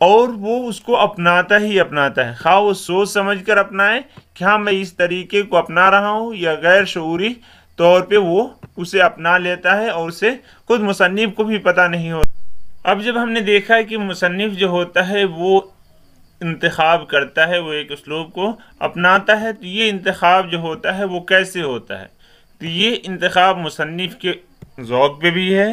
اور وہ اس کو اپناتا ہی اپناتا ہے، خواہ وہ سوچ سمجھ کر اپنائے کہ ہاں میں اس طریقے کو اپنا رہا ہوں، یا غیر شعوری طور پہ وہ اسے اپنا لیتا ہے اور اسے خود مصنف کو بھی پتہ نہیں ہوتا۔ اب جب ہم نے دیکھا ہے کہ مصنف جو ہوتا ہے وہ انتخاب کرتا ہے، وہ ایک اسلوب کو اپناتا ہے، تو یہ انتخاب جو ہوتا ہے وہ کیسے ہوتا ہے؟ تو یہ انتخاب مصنف کے ذوق پہ بھی ہے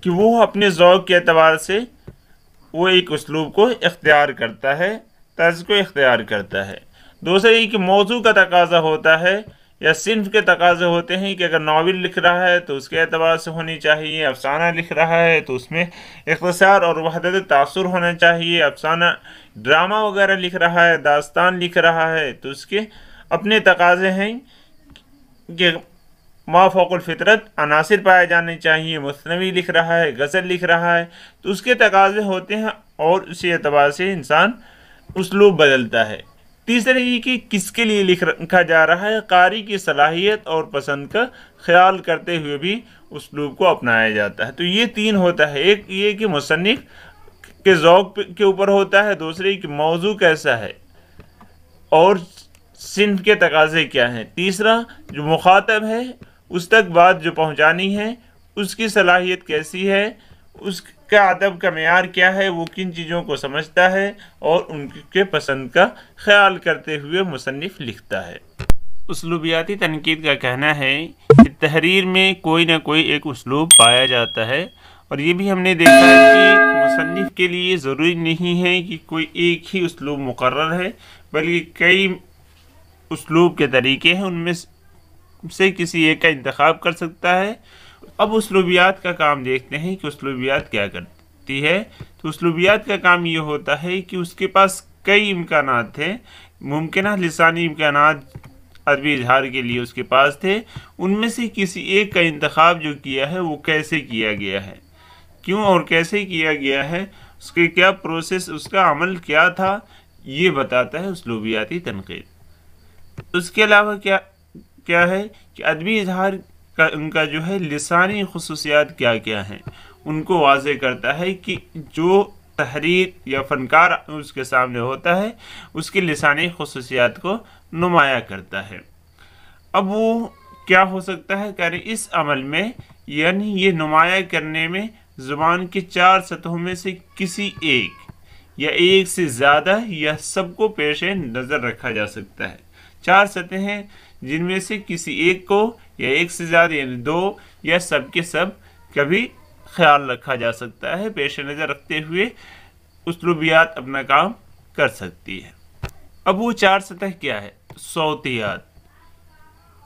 کہ وہ اپنے ذوق کے اعتبار سے وہ ایک اسلوب کو اختیار کرتا ہے، طرز کو اختیار کرتا ہے۔ دوسرا یہ کہ موضوع کا تقاضا ہوتا ہے یا صنف کے تقاضے ہوتے ہیں کہ اگر ناول لکھ رہا ہے تو اس کے اعتبار سے ہونی چاہیے، افسانہ لکھ رہا ہے تو اس میں اختصار اور وحدت تاثر ہونا چاہیے، افسانہ ڈرامہ وغیرہ لکھ رہا ہے، داستان لکھ رہا ہے تو اس کے اپنے تقاضے ہیں کہ ما فوق الفطرت عناصر پائے جانے چاہیے، مثنوی لکھ رہا ہے، غزل لکھ رہا ہے تو اس کے تقاضے ہوتے ہیں اور اسی اعتبار سے انسان اسلوب بدلتا ہے۔ تیسرا یہ کہ کس کے لیے لکھا جا رہا ہے، قاری کی صلاحیت اور پسند کا خیال کرتے ہوئے بھی اسلوب کو اپنایا جاتا ہے۔ تو یہ تین ہوتا ہے، ایک یہ کہ مصنف کے ذوق کے اوپر ہوتا ہے، دوسرے کہ موضوع کیسا ہے اور صنف کے تقاضے کیا ہیں، تیسرا جو مخاطب ہے اس تک بات جو پہنچانی ہے اس کی صلاحیت کیسی ہے، اس کا ادب کا معیار کیا ہے، وہ کن چیزوں کو سمجھتا ہے اور ان کے پسند کا خیال کرتے ہوئے مصنف لکھتا ہے۔ اسلوبیاتی تنقید کا کہنا ہے کہ تحریر میں کوئی نہ کوئی ایک اسلوب پایا جاتا ہے، اور یہ بھی ہم نے دیکھا ہے کہ مصنف کے لیے ضروری نہیں ہے کہ کوئی ایک ہی اسلوب مقرر ہے، بلکہ کئی اسلوب کے طریقے ہیں، ان میں سے کسی ایک کا انتخاب کر سکتا ہے۔ اب اسلوبیات کا کام دیکھتے ہیں کہ اسلوبیات کیا کرتی ہے۔ تو اسلوبیات کا کام یہ ہوتا ہے کہ اس کے پاس کئی امکانات تھے، ممکنہ لسانی امکانات ادبی اظہار کے لیے اس کے پاس تھے، ان میں سے کسی ایک کا انتخاب جو کیا ہے وہ کیسے کیا گیا ہے، کیوں اور کیسے کیا گیا ہے، اس کے کیا پروسیس، اس کا عمل کیا تھا، یہ بتاتا ہے اسلوبیاتی تنقید۔ اس کے علاوہ کیا ہے کہ ادبی اظہار کا ان کا جو ہے لسانی خصوصیات کیا کیا ہیں، ان کو واضح کرتا ہے کہ جو تحریر یا فنکار اس کے سامنے ہوتا ہے اس کی لسانی خصوصیات کو نمایاں کرتا ہے۔ اب وہ کیا ہو سکتا ہے، کہہ رہے اس عمل میں یعنی یہ نمایاں کرنے میں زبان کی 4 سطحوں میں سے کسی ایک یا ایک سے زیادہ یا سب کو پیش نظر رکھا جا سکتا ہے۔ 4 سطحیں ہیں جن میں سے کسی ایک کو یا ایک سے زیادہ یعنی 2 یا سب کے سب کبھی خیال رکھا جا سکتا ہے، پیش نظر رکھتے ہوئے اسلوبیات اپنا کام کر سکتی ہے۔ اب وہ 4 سطح کیا ہے؟ صوتیات،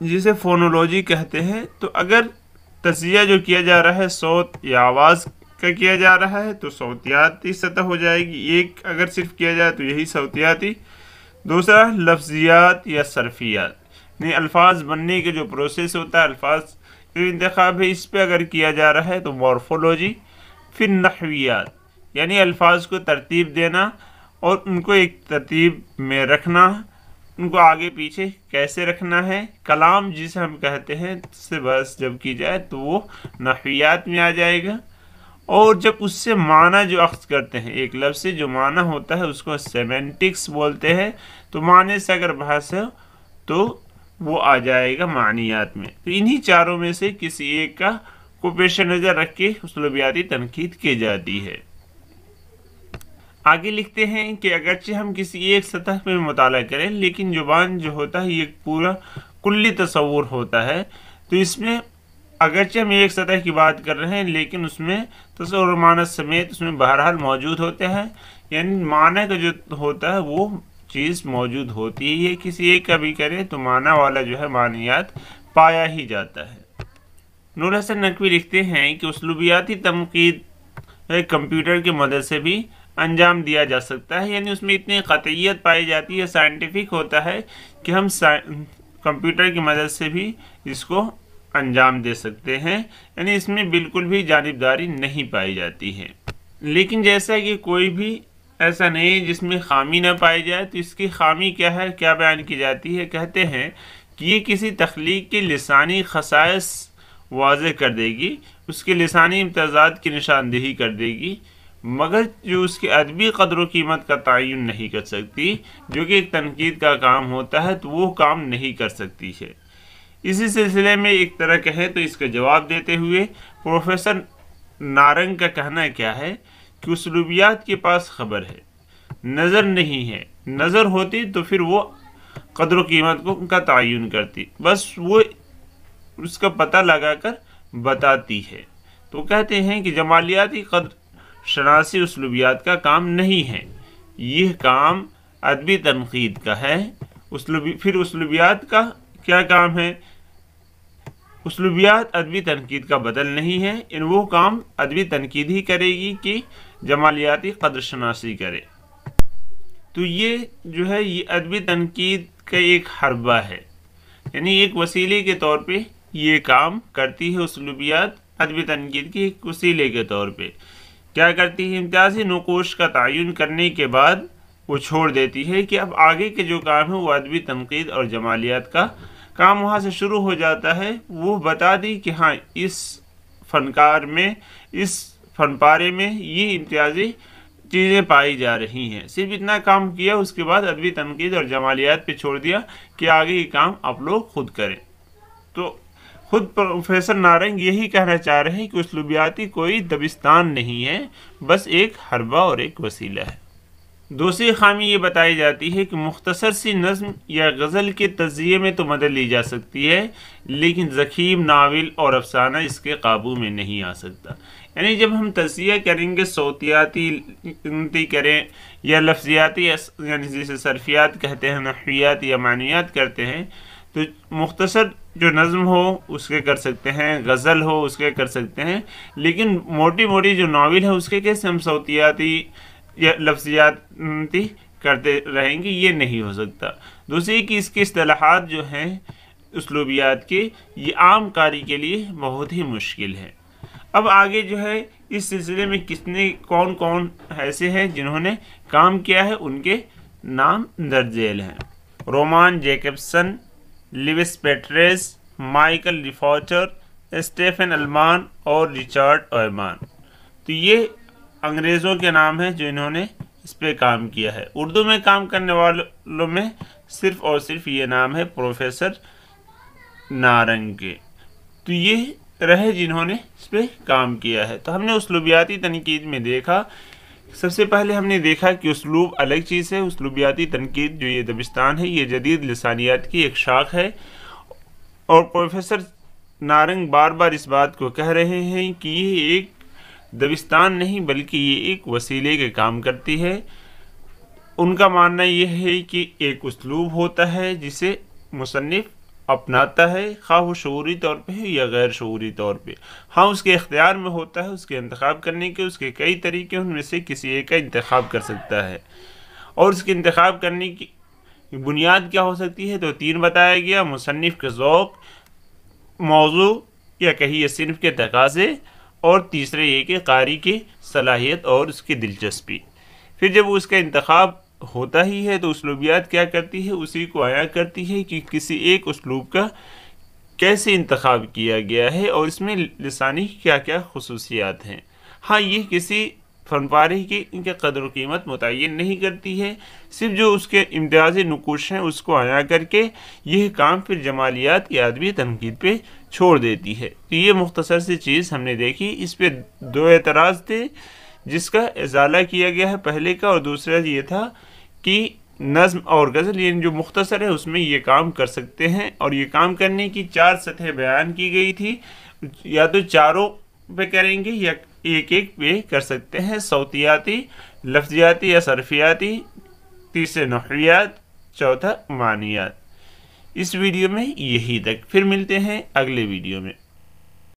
جسے فونولوجی کہتے ہیں۔ تو اگر تجزیہ جو کیا جا رہا ہے صوت یا آواز کا کیا جا رہا ہے تو صوتیاتی سطح ہو جائے گی، ایک اگر صرف کیا جائے تو یہی صوتیاتی۔ دوسرا لفظیات یا صرفیات، یعنی الفاظ بننے کے جو پروسیس ہوتا ہے، الفاظ جو انتخاب ہے اس پہ اگر کیا جا رہا ہے تو مورفولوجی۔ پھر نحویات، یعنی الفاظ کو ترتیب دینا اور ان کو ایک ترتیب میں رکھنا، ان کو آگے پیچھے کیسے رکھنا ہے، کلام جسے ہم کہتے ہیں سے بحث جب کی جائے تو وہ نحویات میں آ جائے گا۔ اور جب اس سے معنی جو اخذ کرتے ہیں، ایک لفظ سے جو معنی ہوتا ہے اس کو سیمینٹکس بولتے ہیں، تو معنی سے اگر بحث ہے تو وہ آ جائے گا معنیات میں۔ تو انہی چاروں میں سے کسی ایک کا کو پیش نظر رکھ کے اسلوبیاتی تنقید کی جاتی ہے۔ آگے لکھتے ہیں کہ اگرچہ ہم کسی ایک سطح پہ مطالعہ کریں لیکن زبان جو ہوتا ہے یہ پورا کلی تصور ہوتا ہے، تو اس میں اگرچہ ہم ایک سطح کی بات کر رہے ہیں لیکن اس میں تصور و معنی سمیت اس میں بہرحال موجود ہوتے ہیں، یعنی معنی کا جو ہوتا ہے وہ چیز موجود ہوتی ہے، کسی ایک کا بھی کرے تو معنی والا جو ہے معنیات پایا ہی جاتا ہے۔ نور حسن نقوی لکھتے ہیں کہ اسلوبیاتی تنقید کمپیوٹر کی مدد سے بھی انجام دیا جا سکتا ہے، یعنی اس میں اتنی قطعیت پائی جاتی ہے، سائنٹیفک ہوتا ہے کہ ہم کمپیوٹر کی مدد سے بھی اس کو انجام دے سکتے ہیں، یعنی اس میں بالکل بھی جانبداری نہیں پائی جاتی ہے۔ لیکن جیسا کہ کوئی بھی ایسا نہیں جس میں خامی نہ پائی جائے، تو اس کی خامی کیا ہے، کیا بیان کی جاتی ہے، کہتے ہیں کہ یہ کسی تخلیق کے لسانی خصائص واضح کر دے گی، اس کے لسانی امتیازات کی نشاندہی کر دے گی، مگر جو اس کے ادبی قدر و قیمت کا تعین نہیں کر سکتی، جو کہ ایک تنقید کا کام ہوتا ہے، تو وہ کام نہیں کر سکتی ہے۔ اسی سلسلے میں ایک طرح کہیں تو اس کا جواب دیتے ہوئے پروفیسر نارنگ کا کہنا کیا ہے کہ اسلوبیات کے پاس خبر ہے، نظر نہیں ہے۔ نظر ہوتی تو پھر وہ قدر و قیمت کا تعین کرتی، بس وہ اس کا پتہ لگا کر بتاتی ہے۔ تو کہتے ہیں کہ جمالیاتی قدر شناسی اسلوبیات کا کام نہیں ہے، یہ کام ادبی تنقید کا ہے۔ پھر اسلوبیات کا کیا کام ہے؟ اسلوبیات ادبی تنقید کا بدل نہیں ہے، وہ کام ادبی تنقید ہی کرے گی کہ جمالیاتی قدر شناسی کرے۔ تو یہ جو ہے یہ ادبی تنقید کا ایک حربہ ہے، یعنی ایک وسیلے کے طور پہ یہ کام کرتی ہے۔ اسلوبیات ادبی تنقید کے ایک وسیلے کے طور پہ کیا کرتی ہے؟ امتیازی نقوش کا تعین کرنے کے بعد وہ چھوڑ دیتی ہے کہ اب آگے کے جو کام ہے وہ ادبی تنقید اور جمالیات کا کام وہاں سے شروع ہو جاتا ہے۔ وہ بتا دی کہ ہاں اس فنکار میں، اس فن پارے میں یہ امتیازی چیزیں پائی جا رہی ہیں، صرف اتنا کام کیا، اس کے بعد ادبی تنقید اور جمالیات پہ چھوڑ دیا کہ آگے یہ کام آپ لوگ خود کریں۔ تو خود پروفیسر نارنگ یہی کہنا چاہ رہے ہیں کہ اسلوبیاتی کوئی دبستان نہیں ہے، بس ایک حربہ اور ایک وسیلہ ہے۔ دوسری خامی یہ بتائی جاتی ہے کہ مختصر سی نظم یا غزل کے تجزیے میں تو مدد لی جا سکتی ہے، لیکن ضخیم ناول اور افسانہ اس کے قابو میں نہیں آ سکتا۔ یعنی جب ہم تجزیہ کریں گے، صوتیاتی کریں یا لفظیاتی، یعنی جسے صرفیات کہتے ہیں، نحویات یا معنیات کرتے ہیں، تو مختصر جو نظم ہو اس کے کر سکتے ہیں، غزل ہو اس کے کر سکتے ہیں، لیکن موٹی موٹی جو ناول ہے اس کے کیسے ہم صوتیاتی یا لفظیاتی کرتے رہیں گے؟ یہ نہیں ہو سکتا۔ دوسری کہ اس کی اصطلاحات جو ہیں اسلوبیات کے، یہ عام قاری کے لیے بہت ہی مشکل ہے۔ اب آگے جو ہے اس سلسلے میں کون کون ایسے ہیں جنہوں نے کام کیا ہے، ان کے نام درج ذیل ہیں: رومان جیکبسن، لیوس پیٹریس، مائیکل ریفارچر، اسٹیفن المان اور ریچارڈ اویمان۔ تو یہ انگریزوں کے نام ہیں جو انہوں نے اس پہ کام کیا ہے۔ اردو میں کام کرنے والوں میں صرف اور صرف یہ نام ہے پروفیسر نارنگ کے۔ تو یہ رہے جنہوں نے اس پہ کام کیا ہے۔ تو ہم نے اسلوبیاتی تنقید میں دیکھا، سب سے پہلے ہم نے دیکھا کہ اسلوب الگ چیز ہے۔ اسلوبیاتی تنقید جو یہ دبستان ہے، یہ جدید لسانیات کی ایک شاخ ہے، اور پروفیسر نارنگ بار بار اس بات کو کہہ رہے ہیں کہ یہ ایک دبستان نہیں بلکہ یہ ایک وسیلے کے کام کرتی ہے۔ ان کا ماننا یہ ہے کہ ایک اسلوب ہوتا ہے جسے مصنف اپناتا ہے، خواہ وہ شعوری طور پہ ہے یا غیر شعوری طور پہ۔ ہاں اس کے اختیار میں ہوتا ہے اس کے انتخاب کرنے کے، اس کے کئی طریقے، ان میں سے کسی ایک کا انتخاب کر سکتا ہے، اور اس کے انتخاب کرنے کی بنیاد کیا ہو سکتی ہے؟ تو 3 بتایا گیا: مصنف کے ذوق، موضوع یا کہیے صنف کے تقاضے، اور تیسرے یہ کہ قاری کی صلاحیت اور اس کی دلچسپی۔ پھر جب اس کا انتخاب ہوتا ہی ہے تو اسلوبیات کیا کرتی ہے؟ اسی کو عیاں کرتی ہے کہ کسی ایک اسلوب کا کیسے انتخاب کیا گیا ہے اور اس میں لسانی کیا کیا خصوصیات ہیں۔ ہاں یہ کسی فن پارے کی ان کے قدر و قیمت متعین نہیں کرتی ہے، صرف جو اس کے امتیازی نقوش ہیں اس کو عیاں کر کے یہ کام پھر جمالیات یا ادبی تنقید پہ چھوڑ دیتی ہے۔ تو یہ مختصر سی چیز ہم نے دیکھی۔ اس پہ 2 اعتراض تھے جس کا ازالہ کیا گیا ہے، پہلے کا، اور دوسرا یہ تھا کہ نظم اور غزل یعنی جو مختصر ہے اس میں یہ کام کر سکتے ہیں، اور یہ کام کرنے کی 4 سطحیں بیان کی گئی تھی، یا تو چاروں پہ کریں گے یا ایک پہ کر سکتے ہیں: صوتیاتی، لفظیاتی یا صرفیاتی، تیسرے نحویات، چوتھا معنیات۔ اس ویڈیو میں یہی تک، پھر ملتے ہیں اگلے ویڈیو میں۔